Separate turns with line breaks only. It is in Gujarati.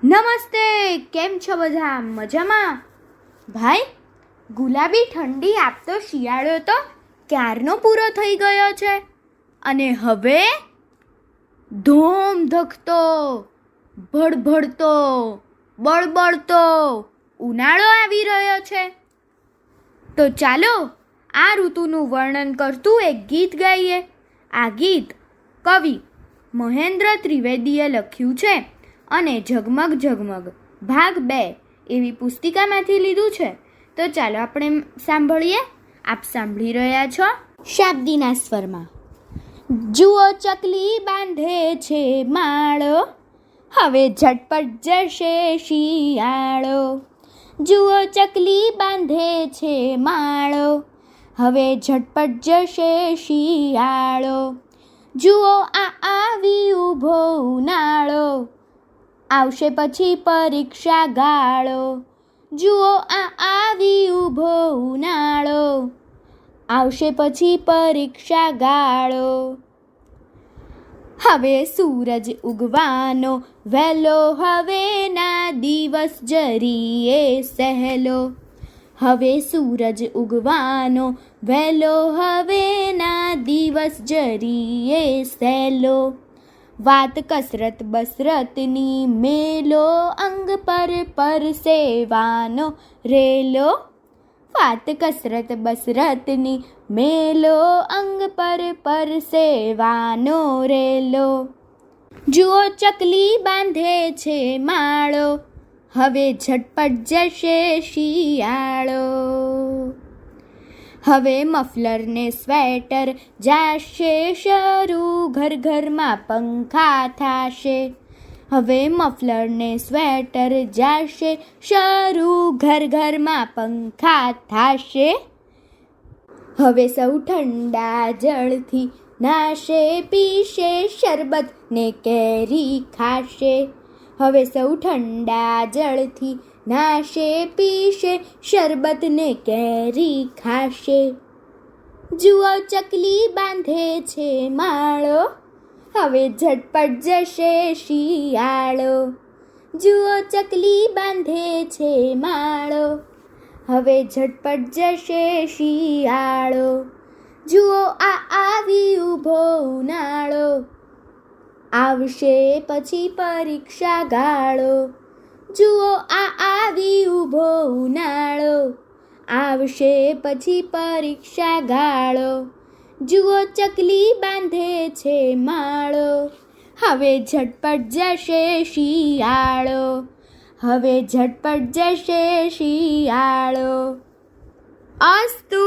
નમસ્તે, કેમ છો બધા? મજામાં? ભાઈ, ગુલાબી ઠંડી આપતો શિયાળો તો ક્યારનો પૂરો થઈ ગયો છે અને હવે ધોમ ધખતો, ભડભડતો, બળબળતો ઉનાળો આવી રહ્યો છે. તો ચાલો આ ઋતુનું વર્ણન કરતું એક ગીત ગાઈએ. આ ગીત કવિ મહેન્દ્ર ત્રિવેદીએ લખ્યું છે અને ઝગમગ ઝગમગ ભાગ 2 એવી પુસ્તિકામાંથી લીધું છે. તો ચાલો આપણે સાંભળીએ. આપ સાંભળી રહ્યા છો શાબ્દીના સ્વરમાં. જુઓ ચકલી બાંધે છે માળો, હવે ઝટપટ જશે શિયાળો. જુઓ ચકલી બાંધે છે માળો, હવે ઝટપટ જશે શિયાળો. જુઓ આ આવી ઊભો ઉનાળો, આવશે પછી પરીક્ષા ગાળો. જુઓ આ આવી ઊભો ઉનાળો, આવશે પછી પરીક્ષા ગાળો. હવે સૂરજ ઉગવાનો વહેલો, હવે ના દિવસ જરીએ સહેલો. હવે સૂરજ ઉગવાનો વહેલો, હવે ના દિવસ જરીએ સહેલો. વાત કસરત બસરતની મેલો, અંગ પર પરસેવાનો રેલો. વાત કસરત બસરતની મેલો, અંગ પર પરસેવાનો રેલો. જુઓ ચકલી બાંધે છે માળો, હવે ઝટપટ જશે શિયાળો. હવે મફલર ને સ્વેટર જાશે શરૂ, ઘર ઘરમાં પંખા થાશે. હવે મફલર ને સ્વેટર જાશે શરૂ, ઘર ઘરમાં પંખા થાશે. હવે સૌ ઠંડા જળથી નાશે, પીશે શરબત ને કેરી ખાશે. હવે સૌ ઠંડા જળથી નાશે, પીશે શરબત ને કેરી ખાશે. જુઓ ચકલી બાંધે છે માળો, હવે ઝટપટ જશે શિયાળો. જુઓ ચકલી બાંધે છે માળો, હવે ઝટપટ જશે શિયાળો. જુઓ આ આવી ઊભો ઉનાળો, આવશે પછી પરીક્ષા ગાળો. જુઓ આ આવી ઊભો ઉનાળો, આવશે પછી પરીક્ષા ગાળો. જુઓ ચકલી બાંધે છે માળો, હવે ઝટપટ જશે શિયાળો. હવે ઝટપટ જશે શિયાળો. અસ્તુ.